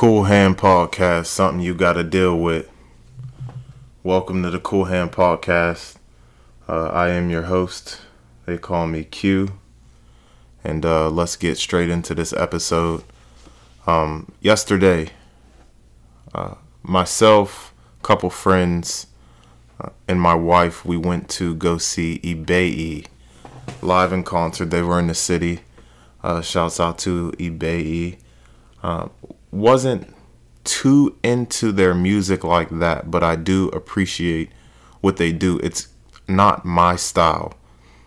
Cool Hand Podcast, something you got to deal with. Welcome to the Cool Hand Podcast. I am your host. They call me Q. And let's get straight into this episode. Yesterday, myself, a couple friends, and my wife, we went to go see IBEYI live in concert. They were in the city. Shouts out to IBEYI. Wasn't too into their music like that, but I do appreciate what they do. It's not my style.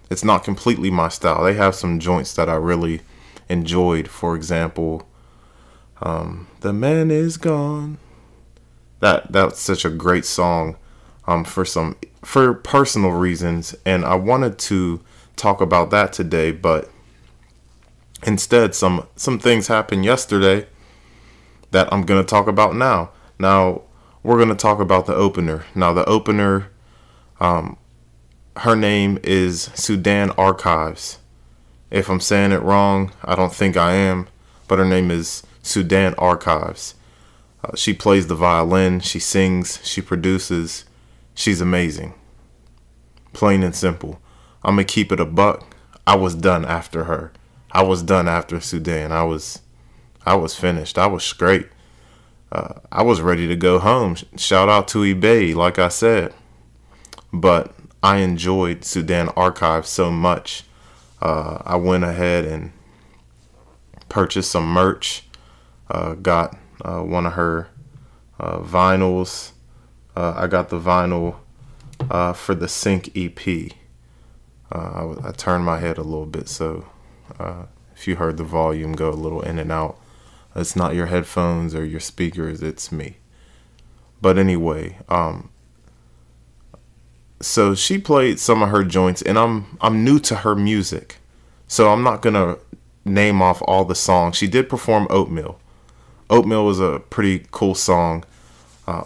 It's not completely my style. They have some joints that I really enjoyed. For example, The Man Is Gone. That's such a great song for personal reasons, and I wanted to talk about that today, but instead some things happened yesterday that I'm going to talk about now. Now, we're going to talk about the opener. Now, the opener, her name is Sudan Archives. If I'm saying it wrong, I don't think I am, but her name is Sudan Archives. She plays the violin, she sings, she produces. She's amazing. Plain and simple. I'm going to keep it a buck. I was done after her. I was done after Sudan. I was finished. I was straight. I was ready to go home. Shout out to IBEYI, like I said. But I enjoyed Sudan Archives so much. I went ahead and purchased some merch. Got one of her vinyls. I got the vinyl for the Sync EP. I turned my head a little bit, so if you heard the volume go a little in and out, it's not your headphones or your speakers, it's me. But anyway, so she played some of her joints, and I'm new to her music, so I'm not gonna name off all the songs. She did perform Oatmeal. Oatmeal was a pretty cool song,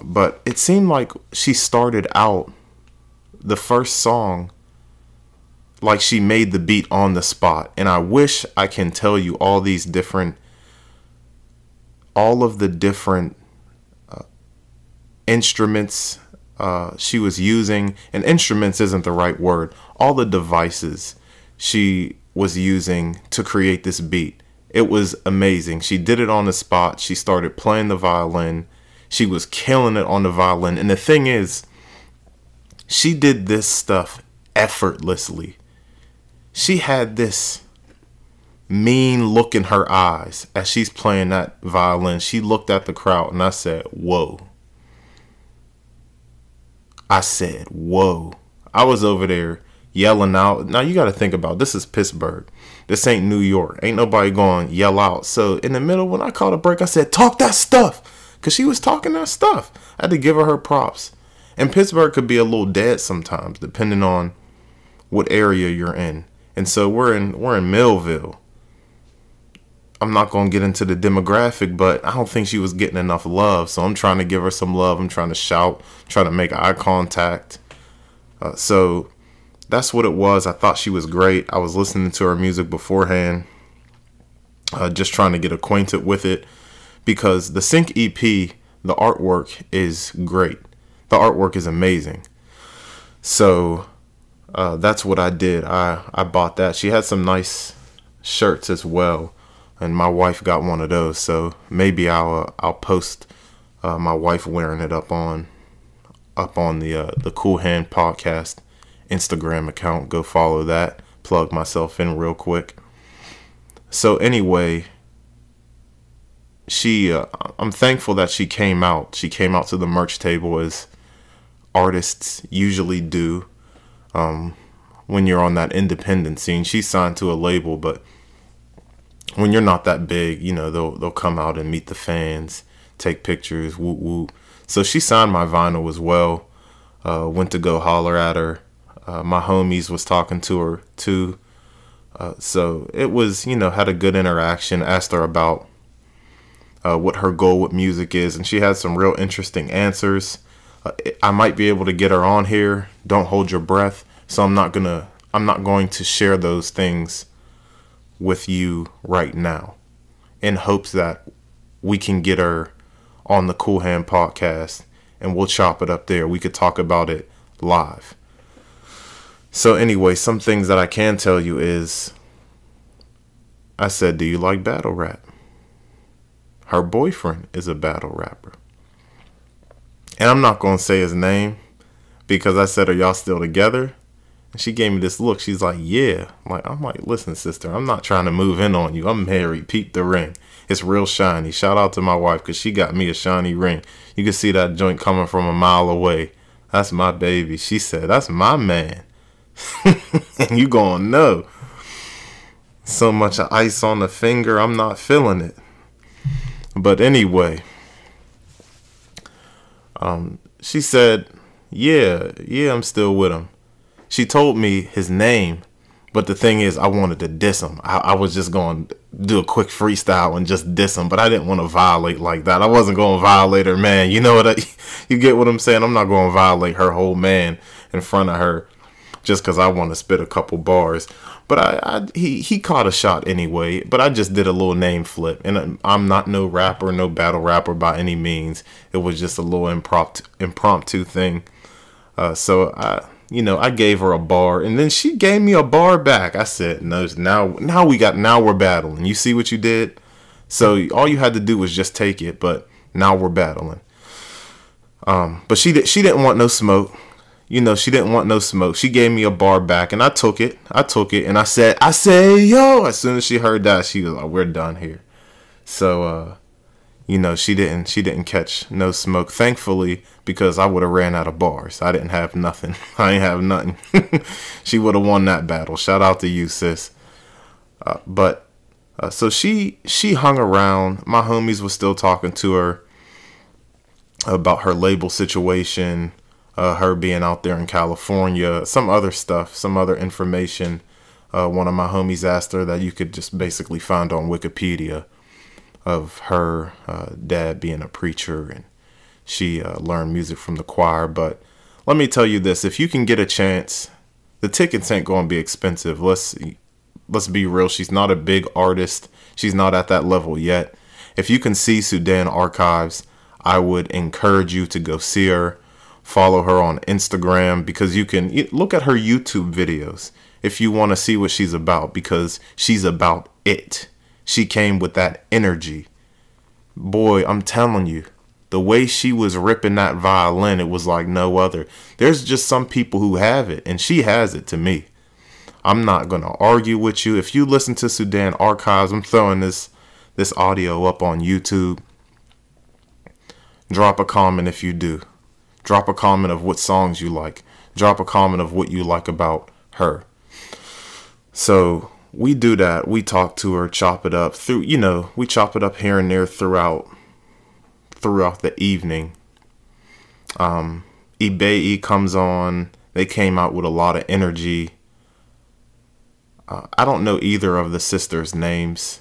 but it seemed like she started out the first song like she made the beat on the spot. And I wish I can tell you all of the different instruments she was using. And instruments isn't the right word. All the devices she was using to create this beat. It was amazing. She did it on the spot. She started playing the violin. She was killing it on the violin. And the thing is, she did this stuff effortlessly. She had this mean look in her eyes as she's playing that violin. She looked at the crowd, and I said, whoa. I said, whoa. I was over there yelling out. Now, you got to think about, this is Pittsburgh. This ain't New York. Ain't nobody going to yell out. So in the middle, when I called a break, I said, talk that stuff. Because she was talking that stuff. I had to give her props. And Pittsburgh could be a little dead sometimes, depending on what area you're in. And so we're in Millville. I'm not going to get into the demographic, but I don't think she was getting enough love. So I'm trying to give her some love. I'm trying to shout, trying to make eye contact. So that's what it was. I thought she was great. I was listening to her music beforehand, just trying to get acquainted with it, because the Sync EP, the artwork is great. The artwork is amazing. So that's what I did. I bought that. She had some nice shirts as well, and my wife got one of those. So maybe I'll post my wife wearing it up on the Cool Hand Podcast Instagram account. Go follow that. Plug myself in real quick. So anyway, I'm thankful that she came out. She came out to the merch table as artists usually do. When you're on that independent scene, she's signed to a label, but when you're not that big, you know, they'll come out and meet the fans, take pictures, whoop whoop. So she signed my vinyl as well. Went to go holler at her. My homies was talking to her too. So it was, you know, had a good interaction. Asked her about what her goal with music is, and she had some real interesting answers. I might be able to get her on here. Don't hold your breath. So I'm not going to share those things with you right now, in hopes that we can get her on the Cool Hand podcast, and we'll chop it up there. We could talk about it live. So anyway, some things that I can tell you is, I said, do you like battle rap? Her boyfriend is a battle rapper. And I'm not going to say his name because I said, are y'all still together? And she gave me this look. She's like, yeah. I'm like, listen, sister, I'm not trying to move in on you. I'm married. Peep the ring. It's real shiny. Shout out to my wife because she got me a shiny ring. You can see that joint coming from a mile away. That's my baby. She said, that's my man. And you gonna know. So much ice on the finger, I'm not feeling it. But anyway, she said, yeah, I'm still with him. She told me his name, but the thing is, I wanted to diss him. I was just going to do a quick freestyle and just diss him, but I didn't want to violate like that. I wasn't going to violate her man. You know what? You get what I'm saying? I'm not going to violate her whole man in front of her just because I want to spit a couple bars. But he caught a shot anyway, but I just did a little name flip. And I'm not no rapper, no battle rapper by any means. It was just a little impromptu thing. So I gave her a bar, and then she gave me a bar back. I said, no, now we're battling. You see what you did? So all you had to do was just take it, but now we're battling. But she didn't want no smoke. She didn't want no smoke. She gave me a bar back, and I took it, and I said, yo. As soon as she heard that, she was like, we're done here. So, she didn't catch no smoke, thankfully, because I would have ran out of bars. I didn't have nothing. I ain't have nothing. She would have won that battle. Shout out to you, sis. So she hung around. My homies were still talking to her about her label situation, her being out there in California, some other stuff, some other information. One of my homies asked her that you could just basically find on Wikipedia of her dad being a preacher, and she learned music from the choir. But let me tell you this, if you can get a chance, the tickets ain't going to be expensive. Let's be real. She's not a big artist. She's not at that level yet. If you can see Sudan Archives, I would encourage you to go see her. Follow her on Instagram, because you can look at her YouTube videos if you want to see what she's about, because she's about it. She came with that energy. Boy, I'm telling you, the way she was ripping that violin, it was like no other. There's just some people who have it, and she has it to me. I'm not going to argue with you. If you listen to Sudan Archives, I'm throwing this audio up on YouTube. Drop a comment if you do. Drop a comment of what songs you like. Drop a comment of what you like about her. So we do that. We talk to her, chop it up through, we chop it up here and there throughout the evening. IBEYI comes on. They came out with a lot of energy. I don't know either of the sisters' names.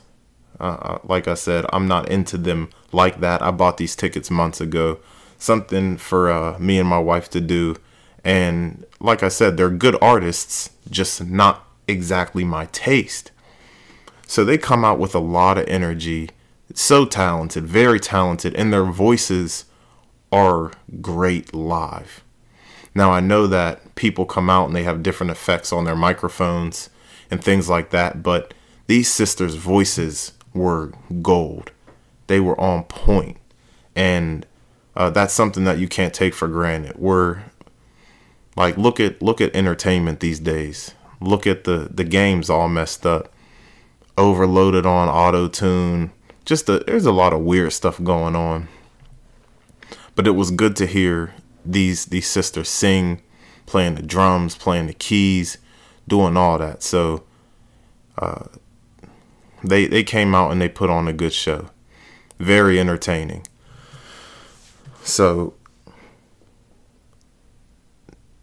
Like I said, I'm not into them like that. I bought these tickets months ago. Something for me and my wife to do. And like I said, they're good artists, just not exactly my taste. So they come out with a lot of energy. So talented, very talented, and their voices are great live. Now, I know that people come out and they have different effects on their microphones and things like that, but these sisters' voices were gold. They were on point. And that's something that you can't take for granted. We're like, look at entertainment these days. Look at the games all messed up, overloaded on auto-tune. There's a lot of weird stuff going on. But it was good to hear these sisters sing, playing the drums, playing the keys, doing all that. So they came out and they put on a good show. Very entertaining. So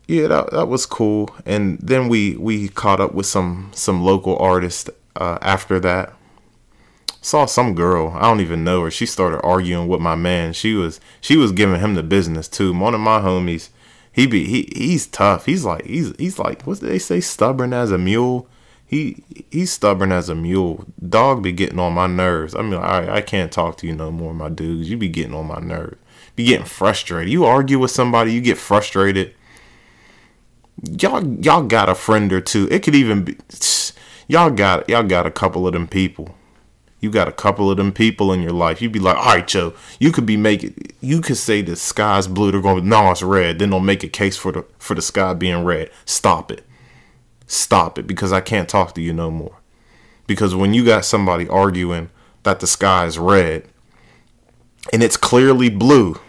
yeah, that was cool. And then we caught up with some local artists after that. Saw some girl, I don't even know her. She started arguing with my man. She was giving him the business too. One of my homies, he's tough. He's like what did they say? Stubborn as a mule. he's stubborn as a mule. Dog be getting on my nerves. I mean, I can't talk to you no more, my dudes. You be getting on my nerves. Be getting frustrated. You argue with somebody, you get frustrated. Y'all got a friend or two. It could even be y'all got a couple of them people. You got a couple of them people in your life. You'd be like, all right, Joe, you could say the sky's blue. They're going, no, it's red. Then they'll make a case for the sky being red. Stop it. Stop it, because I can't talk to you no more. Because when you got somebody arguing that the sky is red and it's clearly blue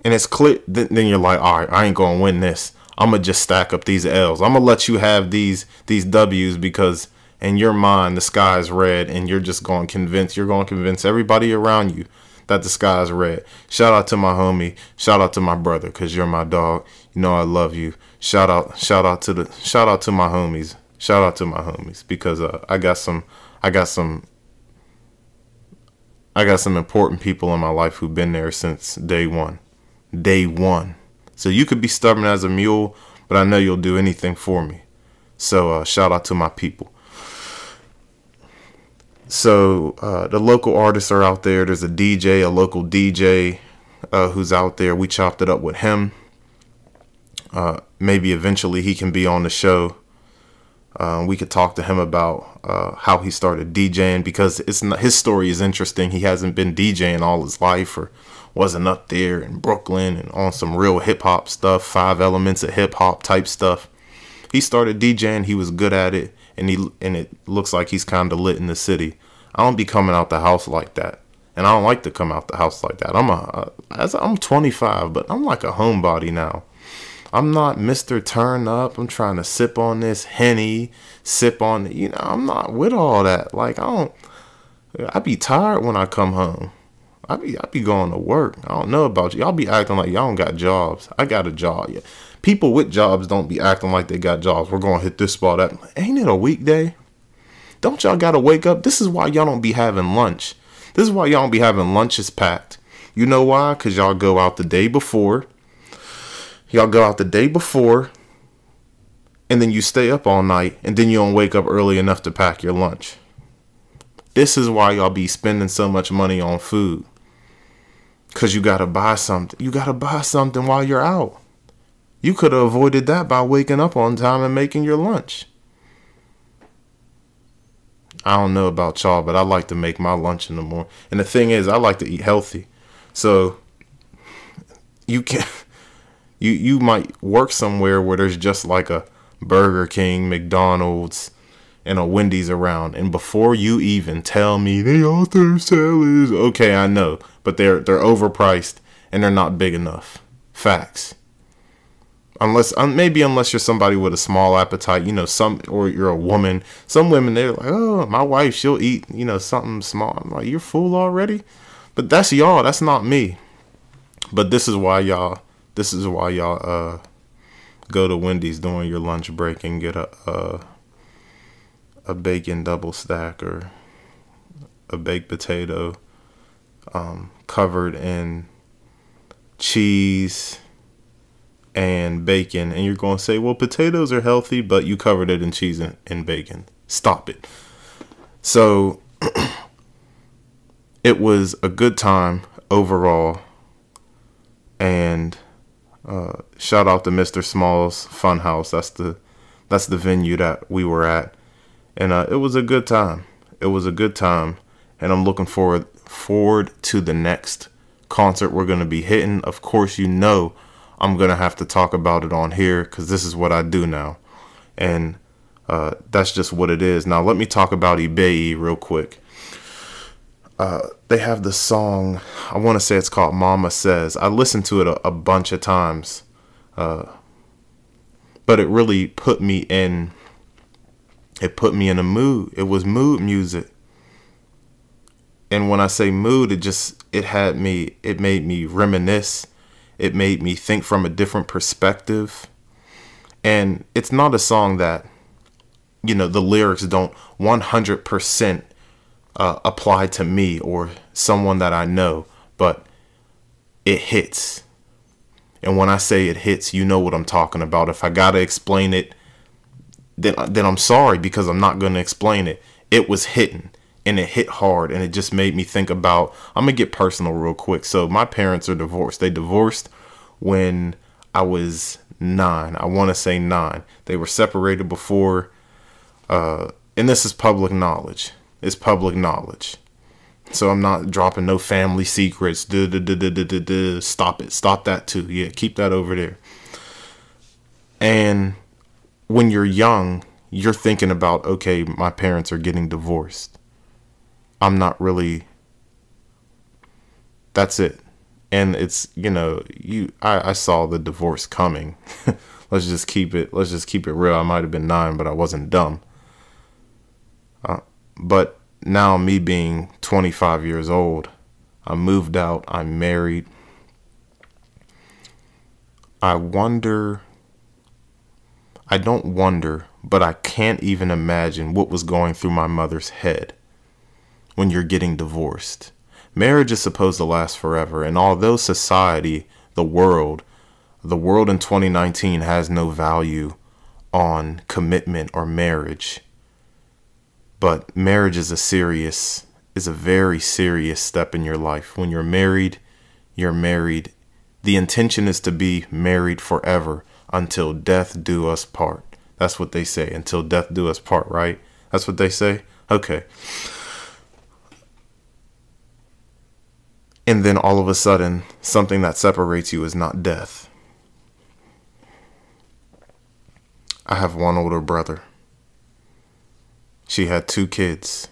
and it's clear, then you're like, all right, I ain't going to win this. I'm going to just stack up these L's. I'm going to let you have these W's because in your mind, the sky is red, and you're going to convince everybody around you that the sky is red. Shout out to my homie. Shout out to my brother, because you're my dog. You know I love you. Shout out to my homies. Shout out to my homies, because I got some important people in my life who've been there since day one. Day one. So you could be stubborn as a mule, but I know you'll do anything for me. So shout out to my people. So the local artists are out there. There's a local DJ who's out there. We chopped it up with him. Maybe eventually he can be on the show. We could talk to him about how he started DJing, because his story is interesting. He hasn't been DJing all his life, or wasn't up there in Brooklyn and on some real hip hop stuff, 5 elements of hip hop type stuff. He started DJing. He was good at it, and it looks like he's kind of lit in the city. I don't be coming out the house like that, and I don't like to come out the house like that. I'm 25, but I'm like a homebody now. I'm not Mr. Turn Up. I'm trying to sip on this Henny, I'm not with all that. Like, I be tired when I come home. I be going to work. I don't know about you. Y'all be acting like y'all don't got jobs. I got a job. Yeah. People with jobs don't be acting like they got jobs. We're going to hit this spot. Ain't it a weekday? Don't y'all got to wake up? This is why y'all don't be having lunch. This is why y'all don't be having lunches packed. You know why? Because y'all go out the day before. And then you stay up all night, and then you don't wake up early enough to pack your lunch. This is why y'all be spending so much money on food. Because you got to buy something. You got to buy something while you're out. You could have avoided that by waking up on time and making your lunch. I don't know about y'all, but I like to make my lunch in the morning. And the thing is, I like to eat healthy. So you might work somewhere where there's just like a Burger King, McDonald's, and a Wendy's around, and before you even tell me they all serve salads, okay, I know, but they're overpriced and they're not big enough. Facts. Unless you're somebody with a small appetite, or you're a woman. Some women, they're like, oh, my wife, she'll eat, something small. I'm like, you're full already? But that's y'all. That's not me. But this is why y'all go to Wendy's during your lunch break and get a bacon double stack or a baked potato covered in cheese and bacon, and you're going to say, well, potatoes are healthy, but you covered it in cheese and bacon. Stop it. So it was a good time overall, and shout out to Mr. Small's Funhouse. That's the venue that we were at, and it was a good time. It was a good time, and I'm looking forward to the next concert we're going to be hitting. Of course, I'm going to have to talk about it on here because this is what I do now. And that's just what it is. Now, let me talk about IBEYI real quick. They have the song, I want to say it's called Mama Says. I listened to it a bunch of times. But it really put me in a mood. It was mood music. And when I say mood, it made me reminisce. It made me think from a different perspective. And it's not a song that, the lyrics don't 100% apply to me or someone that I know, but it hits. And when I say it hits, you know what I'm talking about. If I gotta explain it, then I'm sorry, because I'm not going to explain it. It was hitting, and it hit hard, and it just made me think about, I'm going to get personal real quick. So my parents are divorced. They divorced when I was 9. I want to say 9. They were separated before, and this is public knowledge. It's public knowledge. So I'm not dropping no family secrets. Stop it. Stop that too. Yeah, keep that over there. And when you're young, you're thinking about, okay, my parents are getting divorced. I'm not really, that's it. And it's, I saw the divorce coming. Let's just keep it real. I might have been 9, but I wasn't dumb. But now, me being 25 years old, I moved out, I'm married. I don't wonder, but I can't even imagine what was going through my mother's head when you're getting divorced. Marriage is supposed to last forever, and although society, the world in 2019 has no value on commitment or marriage, but marriage is a very serious step in your life. When you're married, you're married. The intention is to be married forever until death do us part. That's what they say. Until death do us part, right? That's what they say? Okay. And then all of a sudden, something that separates you is not death. I have one older brother. She had 2 kids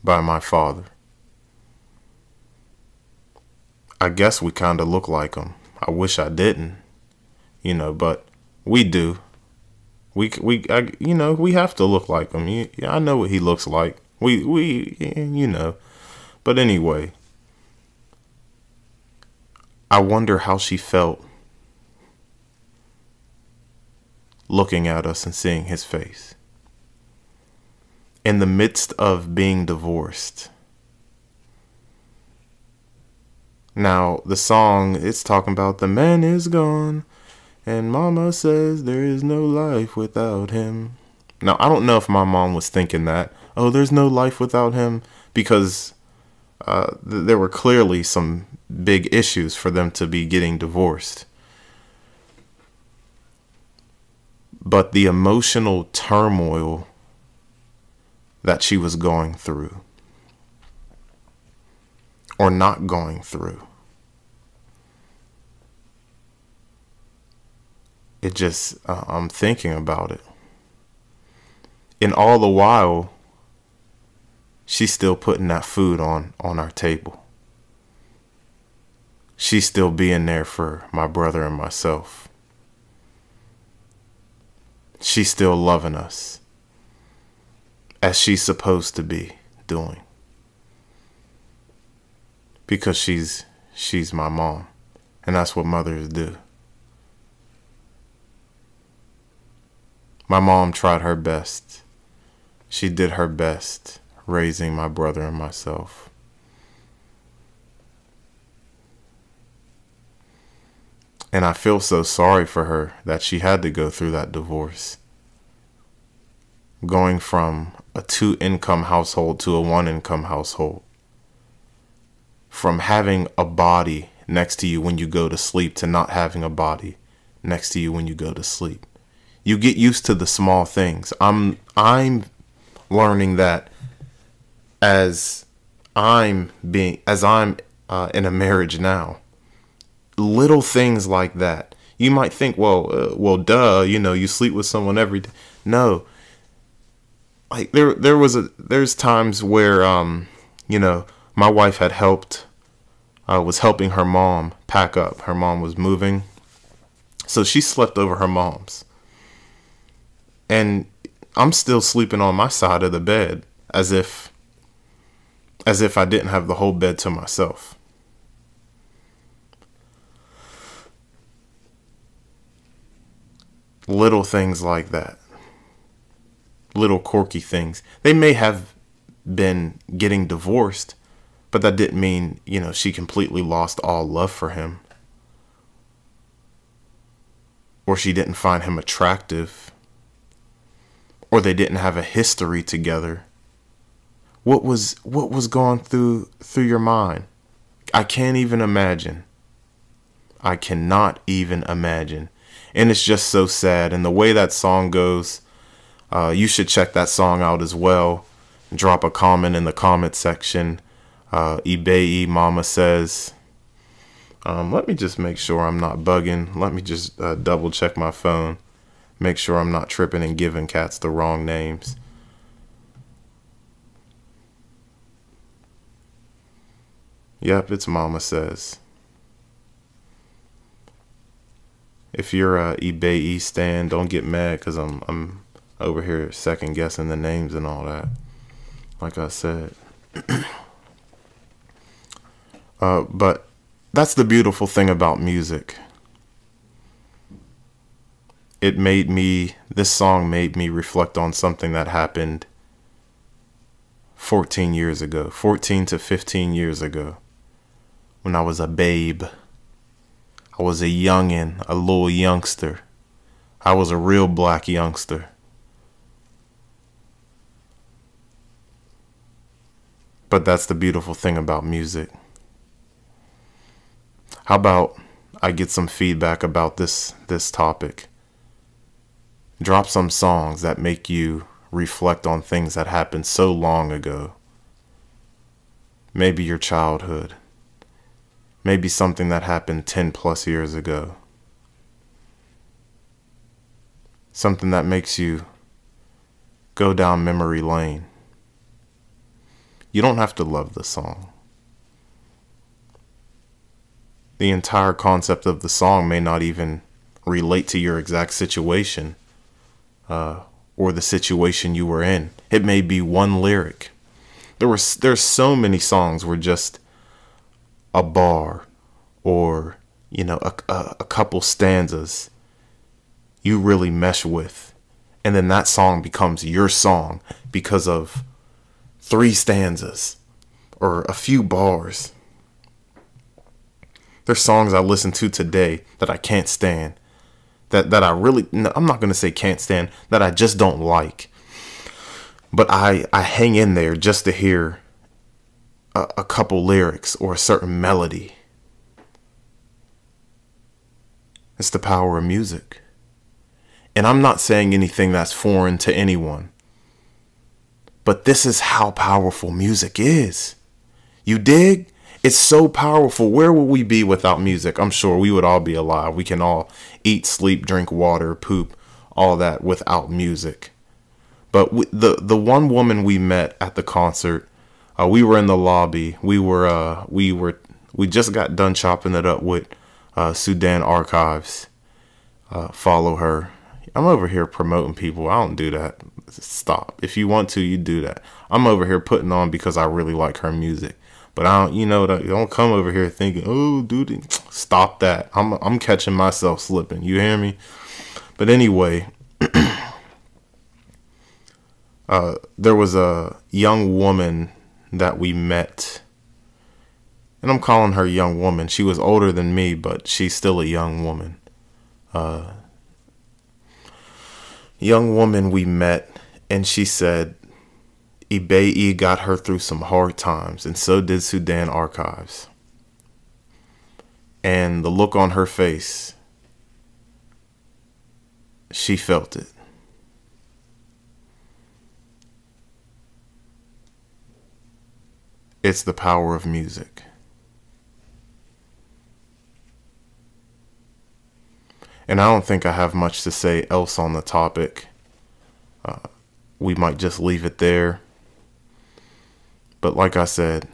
by my father. I guess we kind of look like them. I wish I didn't, but we do. We have to look like him. Yeah, I know what he looks like. But anyway, I wonder how she felt looking at us and seeing his face. In the midst of being divorced. Now, the song, it's talking about the man is gone, and mama says there is no life without him. Now, I don't know if my mom was thinking that, oh, there's no life without him, because there were clearly some big issues for them to be getting divorced. But the emotional turmoil that she was going through, or not going through, it just, I'm thinking about it. And all the while, she's still putting that food on our table. She's still being there for my brother and myself. She's still loving us as she's supposed to be doing. Because she's my mom. And that's what mothers do. My mom tried her best. She did her best raising my brother and myself. And I feel so sorry for her that she had to go through that divorce. Going from a 2-income household to a 1-income household. From having a body next to you when you go to sleep to not having a body next to you when you go to sleep. You get used to the small things. I'm learning that as I'm in a marriage now. Little things like that. You might think, well, duh, you sleep with someone every day. No. Like there's times where my wife had was helping her mom pack up. Her mom was moving. So she slept over her mom's. And I'm still sleeping on my side of the bed as if I didn't have the whole bed to myself. Little things like that. Little quirky things. They may have been getting divorced, but that didn't mean, she completely lost all love for him. Or she didn't find him attractive. or they didn't have a history together, what was going through your mind? I can't even imagine. I cannot even imagine. And it's just so sad. And the way that song goes, you should check that song out as well. Drop a comment in the comment section. IBEYI Mama says, let me just make sure I'm not bugging. Let me just double check my phone. Make sure I'm not tripping and giving cats the wrong names. Yep, it's Mama says. If you're a IBEYI stan, don't get mad because I'm over here second guessing the names and all that. Like I said. But that's the beautiful thing about music. This song made me reflect on something that happened 14 years ago, 14 to 15 years ago, when I was a babe. I was a youngin', a little youngster. I was a real black youngster. But that's the beautiful thing about music. How about I get some feedback about this topic? Drop some songs that make you reflect on things that happened so long ago. Maybe your childhood. Maybe something that happened 10 plus years ago. Something that makes you go down memory lane. You don't have to love the song. The entire concept of the song may not even relate to your exact situation or the situation you were in. It may be one lyric. There's so many songs where just a bar or a couple stanzas you really mesh with, and then that song becomes your song because of 3 stanzas or a few bars. There's songs I listen to today that I can't stand, that I really, I'm not going to say can't stand, that I just don't like. But I hang in there just to hear a couple lyrics or a certain melody. It's the power of music. And I'm not saying anything that's foreign to anyone. But this is how powerful music is. You dig? It's so powerful. Where would we be without music? I'm sure we would all be alive. We can all eat, sleep, drink water, poop, all that without music. But the one woman we met at the concert, we were in the lobby. We just got done chopping it up with Sudan Archives. Follow her. I'm over here promoting people. I don't do that. Stop. If you want to, you do that. I'm over here putting on because I really like her music. But I don't come over here thinking, oh, dude, stop that. I'm catching myself slipping. You hear me? But anyway, there was a young woman that we met. And I'm calling her young woman. She was older than me, but she's still a young woman. Young woman we met, and she said IBEYI got her through some hard times, and so did Sudan Archives. And the look on her face, she felt it. It's the power of music. And I don't think I have much to say else on the topic. We might just leave it there. But like I said,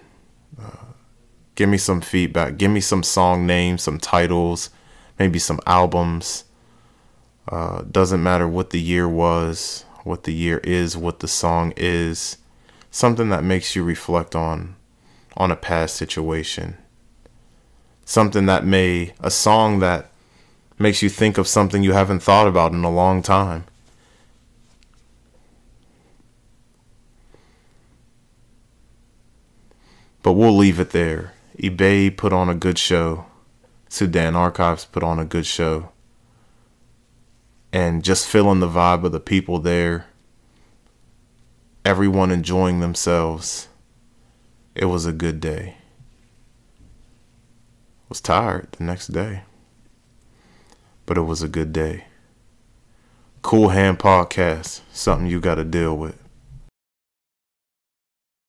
give me some feedback. Give me some song names, some titles, maybe some albums. Doesn't matter what the year was, what the year is, what the song is. Something that makes you reflect on a past situation. Something that a song that makes you think of something you haven't thought about in a long time. But we'll leave it there. IBEYI put on a good show. Sudan Archives put on a good show. And just feeling the vibe of the people there. everyone enjoying themselves. It was a good day. Was tired the next day, but it was a good day. Cool Hand Podcast, something you got to deal with.